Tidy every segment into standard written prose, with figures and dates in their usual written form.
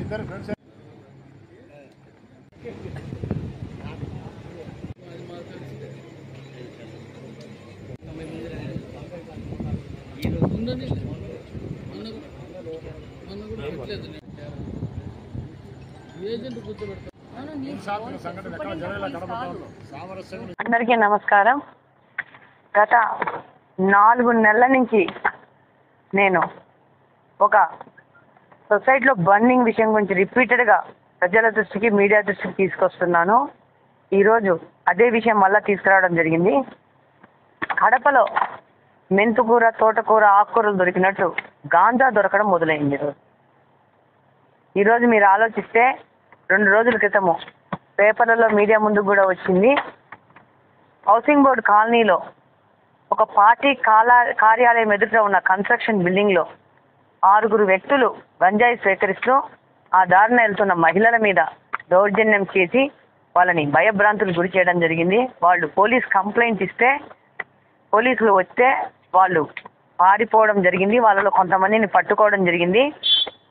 इधर फ्रेंड्स అందరికీ నమస్కారం. గత 4 నెలల నుంచి నేను ఒక సొసైటీలో బర్నింగ్ విషయం గురించి రిపీటెడ్గా ప్రజల దృష్టికి, మీడియా దృష్టికి తీసుకొస్తున్నాను. ఈరోజు అదే విషయం మళ్ళీ తీసుకురావడం జరిగింది. కడపలో మెంతుకూర, తోటకూర, ఆకుకూరలు దొరికినట్టు గాంజా దొరకడం మొదలైంది. ఈరోజు మీరు ఆలోచిస్తే 2 రోజుల క్రితము పేపర్లలో, మీడియా ముందు కూడా వచ్చింది. హౌసింగ్ బోర్డు కాలనీలో ఒక పార్టీ కార్యాలయం ఎదుట ఉన్న కన్స్ట్రక్షన్ బిల్డింగ్లో 6 వ్యక్తులు గంజాయి స్వీకరిస్తూ ఆ దారిన వెళ్తున్న మహిళల మీద దౌర్జన్యం చేసి వాళ్ళని భయభ్రాంతులు గురి చేయడం జరిగింది. వాళ్ళు పోలీస్ కంప్లైంట్ ఇస్తే పోలీసులు వస్తే వాళ్ళు పారిపోవడం జరిగింది. వాళ్ళలో కొంతమందిని పట్టుకోవడం జరిగింది.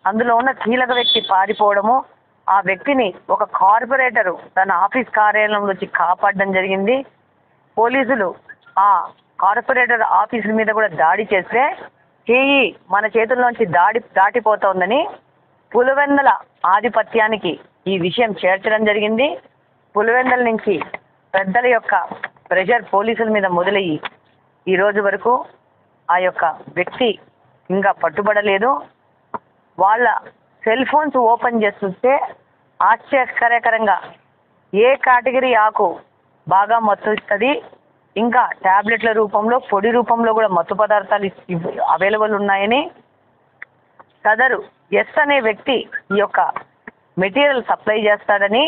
అందులో ఉన్న కీలక వ్యక్తి పారిపోవడము, ఆ వ్యక్తిని ఒక కార్పొరేటరు తన ఆఫీస్ కార్యాలయంలో వచ్చి కాపాడడం జరిగింది. పోలీసులు ఆ కార్పొరేటర్ ఆఫీసుల మీద కూడా దాడి చేస్తే చేయి మన చేతుల్లోంచి దాటిపోతోందని పులివెందుల ఆధిపత్యానికి ఈ విషయం చేర్చడం జరిగింది. పులివెందుల నుంచి పెద్దల యొక్క ప్రెషర్ పోలీసుల మీద మొదలయ్యి ఈ రోజు వరకు ఆ యొక్క వ్యక్తి ఇంకా పట్టుబడలేదు. వాళ్ళ సెల్ ఫోన్స్ ఓపెన్ చేస్తుంటే ఆశ్చర్యకరంగా ఏ కేటగిరీ ఆకు బాగా మత్తు ఇస్తుంది, ఇంకా ట్యాబ్లెట్ల రూపంలో, పొడి రూపంలో కూడా మత్తు పదార్థాలు అవైలబుల్ ఉన్నాయని, సదరు ఎస్ అనే వ్యక్తి ఈ యొక్క మెటీరియల్ సప్లై చేస్తాడని,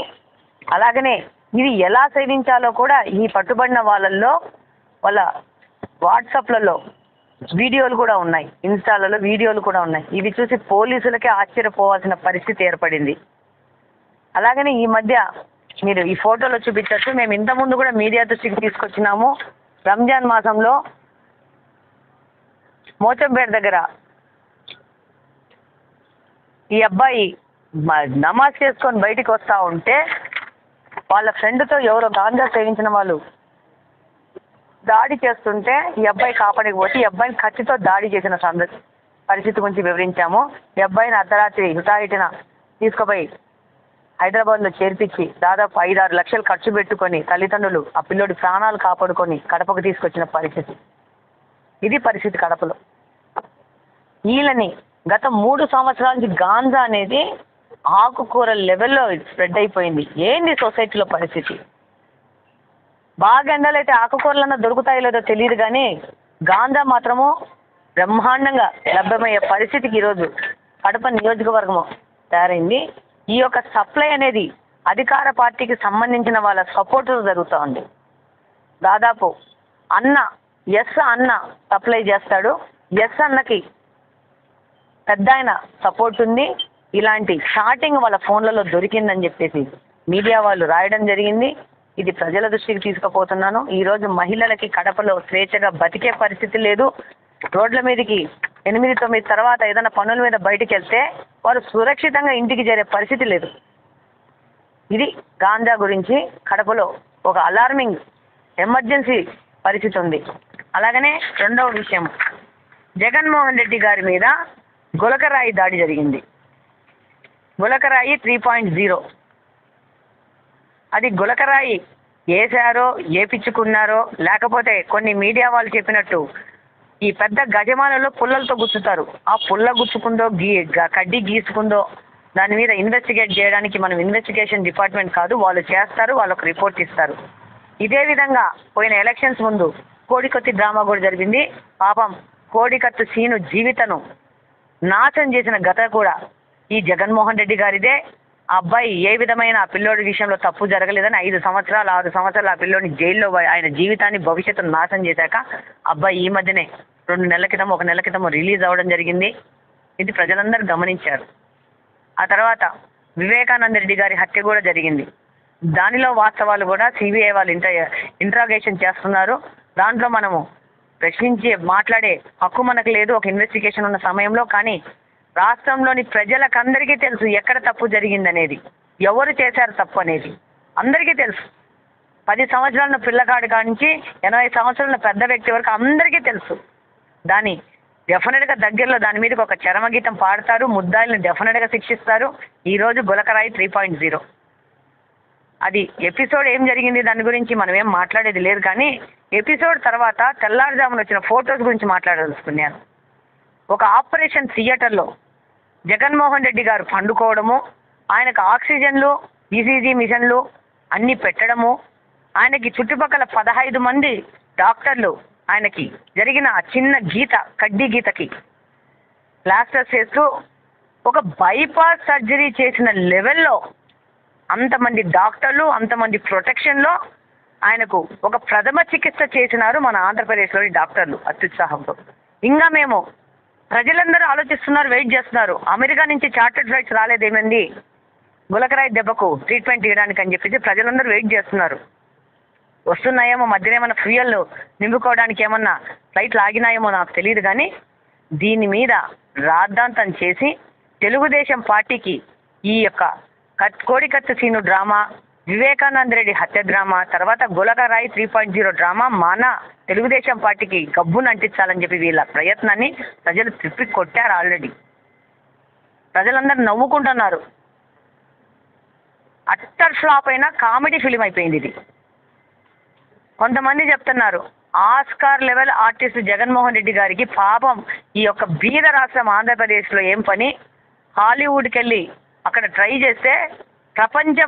అలాగనే ఇది ఎలా సేవించాలో కూడా ఈ పట్టుబడిన వాళ్ళల్లో వాళ్ళ వాట్సాప్లలో వీడియోలు కూడా ఉన్నాయి, ఇన్స్టాలలో వీడియోలు కూడా ఉన్నాయి. ఇవి చూసి పోలీసులకే ఆశ్చర్యపోవాల్సిన పరిస్థితి ఏర్పడింది. అలాగనే ఈ మధ్య మీరు ఈ ఫోటోలో చూపించచ్చు, మేము ఇంతకుముందు కూడా మీడియా దృష్టికి తీసుకొచ్చినాము. రంజాన్ మాసంలో మోచంపేట దగ్గర ఈ అబ్బాయి నమాజ్ చేసుకొని బయటికి వస్తూ ఉంటే వాళ్ళ ఫ్రెండ్తో ఎవరో గాంజా సేవించిన వాళ్ళు దాడి చేస్తుంటే ఈ అబ్బాయి కాపాడికి పోతే ఈ అబ్బాయిని కత్తితో దాడి చేసిన పరిస్థితి గురించి వివరించాము. ఈ అబ్బాయిని అర్ధరాత్రి హుటాహుటిన తీసుకుపోయి హైదరాబాద్లో చేర్పించి దాదాపు 5-6 లక్షలు ఖర్చు పెట్టుకొని తల్లిదండ్రులు ఆ పిల్లోడి ప్రాణాలు కాపాడుకొని కడపకు తీసుకొచ్చిన పరిస్థితి. ఇది పరిస్థితి కడపలో. వీళ్ళని గత 3 సంవత్సరాల నుంచి గాంజా అనేది ఆకుకూర లెవెల్లో స్ప్రెడ్ అయిపోయింది. ఏంది సొసైటీలో పరిస్థితి? బాగా ఎండలైతే ఆకుకూరలన్నా దొరుకుతాయో లేదో తెలియదు, కానీ గాంజా మాత్రము బ్రహ్మాండంగా లభ్యమయ్యే పరిస్థితికి ఈరోజు కడప నియోజకవర్గము తయారైంది. ఈ యొక్క సప్లై అనేది అధికార పార్టీకి సంబంధించిన వాళ్ళ సపోర్టు జరుగుతూ ఉంది. దాదాపు అన్న సప్లై చేస్తాడు. ఎస్ అన్నకి పెద్ద ఆయన సపోర్ట్ ఉంది. ఇలాంటి షార్టింగ్ వాళ్ళ ఫోన్లలో దొరికిందని చెప్పేసి మీడియా వాళ్ళు రాయడం జరిగింది. ఇది ప్రజల దృష్టికి తీసుకుపోతున్నాను. ఈరోజు మహిళలకి కడపలో స్వేచ్ఛగా బతికే పరిస్థితి లేదు. రోడ్ల మీదకి 8-9 తర్వాత ఏదైనా పనుల మీద బయటికి వెళ్తే వారు సురక్షితంగా ఇంటికి చేరే పరిస్థితి లేదు. ఇది గాంజా గురించి కడపలో ఒక అలార్మింగ్ ఎమర్జెన్సీ పరిస్థితి ఉంది. అలాగనే రెండవ విషయం, జగన్మోహన్ రెడ్డి గారి మీద గులకరాయి దాడి జరిగింది. గులకరాయి 3.0. అది గులకరాయి వేసారో ఏపించుకున్నారో లేకపోతే కొన్ని మీడియా వాళ్ళు చెప్పినట్టు ఈ పెద్ద గజమాలలో పుల్లలతో గుచ్చుతారు. ఆ పుల్ల గుచ్చుకుందో కడ్డీ గీసుకుందో దాని మీద ఇన్వెస్టిగేట్ చేయడానికి మనం ఇన్వెస్టిగేషన్ డిపార్ట్మెంట్ కాదు, వాళ్ళు చేస్తారు, వాళ్ళకు రిపోర్ట్ ఇస్తారు. ఇదే విధంగా పోయిన ఎలక్షన్స్ ముందు కోడికత్తి డ్రామా కూడా జరిగింది. పాపం కోడికత్తి సీను జీవితను నాశనం చేసిన గత కూడా ఈ జగన్మోహన్ రెడ్డి గారిదే. ఆ అబ్బాయి ఏ విధమైన ఆ పిల్లోడి విషయంలో తప్పు జరగలేదని 5 సంవత్సరాలు 6 సంవత్సరాలు ఆ పిల్లోడిని జైల్లో ఆయన జీవితాన్ని భవిష్యత్తును నాశనం చేశాక అబ్బాయి ఈ మధ్యనే 2 నెలల క్రితం 1 నెల క్రితం రిలీజ్ అవ్వడం జరిగింది. ఇది ప్రజలందరూ గమనించారు. ఆ తర్వాత వివేకానంద రెడ్డి గారి హత్య కూడా జరిగింది. దానిలో వాస్తవాలు కూడా సిబిఐ వాళ్ళు ఇంట్రాగేషన్ చేస్తున్నారు. దాంట్లో మనము ప్రశ్నించి మాట్లాడే హక్కు మనకు లేదు ఒక ఇన్వెస్టిగేషన్ ఉన్న సమయంలో. కానీ రాష్ట్రంలోని ప్రజలకందరికీ తెలుసు ఎక్కడ తప్పు జరిగిందనేది, ఎవరు చేశారు తప్పు అనేది అందరికీ తెలుసు. 10 సంవత్సరాల పిల్లగాడి కానించి 80 సంవత్సరాల పెద్ద వ్యక్తి వరకు అందరికీ తెలుసు. దాని డెఫినెట్గా దగ్గరలో దాని మీదకి ఒక చరమగీతం పాడతారు, ముద్దాయిల్ని డెఫినెట్గా శిక్షిస్తారు. ఈరోజు గులకరాయి 3.0 అది ఎపిసోడ్ ఏం జరిగింది దాని గురించి మనం ఏం మాట్లాడేది లేదు. కానీ ఎపిసోడ్ తర్వాత తెల్లారుజామున వచ్చిన ఫొటోస్ గురించి మాట్లాడదలుచుకున్నాను. ఒక ఆపరేషన్ థియేటర్లో జగన్మోహన్ రెడ్డి గారు పండుకోవడము, ఆయనకు ఆక్సిజన్లు ఈసీజీ మిషన్లు అన్నీ పెట్టడము, ఆయనకి చుట్టుపక్కల 15 మంది డాక్టర్లు ఆయనకి జరిగిన చిన్న గీత కడ్డీ గీతకి ప్లాస్టర్ చేస్తూ ఒక బైపాస్ సర్జరీ చేసిన లెవెల్లో అంతమంది డాక్టర్లు అంతమంది ప్రొటెక్షన్లో ఆయనకు ఒక ప్రథమ చికిత్స చేసినారు మన ఆంధ్రప్రదేశ్లోని డాక్టర్లు అత్యుత్సాహంతో. ఇంకా మేము ప్రజలందరూ ఆలోచిస్తున్నారు, వెయిట్ చేస్తున్నారు. అమెరికా నుంచి చార్టర్డ్ ఫ్లైట్స్ రాలేదేమండి గులకరాయి దెబ్బకు ట్రీట్మెంట్ ఇవ్వడానికి అని చెప్పేసి ప్రజలందరూ వెయిట్ చేస్తున్నారు. వస్తున్నాయేమో మధ్యన ఏమన్నా ఫ్యూయల్ నింపుకోవడానికి ఏమన్నా ఫ్లైట్లు ఆగినాయేమో నాకు తెలియదు. కానీ దీని మీద రాద్ధాంతం చేసి తెలుగుదేశం పార్టీకి ఈ యొక్క కోడికత్తి సీను డ్రామా, వివేకానంద రెడ్డి హత్య డ్రామా, తర్వాత గులకరాయి 3.0 డ్రామా మన తెలుగుదేశం పార్టీకి గబ్బును అంటించాలని చెప్పి వీళ్ళ ప్రయత్నాన్ని ప్రజలు తిప్పి కొట్టారు. ఆల్రెడీ ప్రజలందరూ నవ్వుకుంటున్నారు. అట్టర్ ఫ్లాప్ అయినా కామెడీ ఫిలిం అయిపోయింది ఇది. కొంతమంది చెప్తున్నారు Oscar level artist Jaganmohan Reddy గారికి పాపం ఈ యొక్క బీద రాష్ట్రం ఆంధ్రప్రదేశ్లో ఏం పని, హాలీవుడ్కి వెళ్ళి అక్కడ ట్రై చేస్తే ప్రపంచ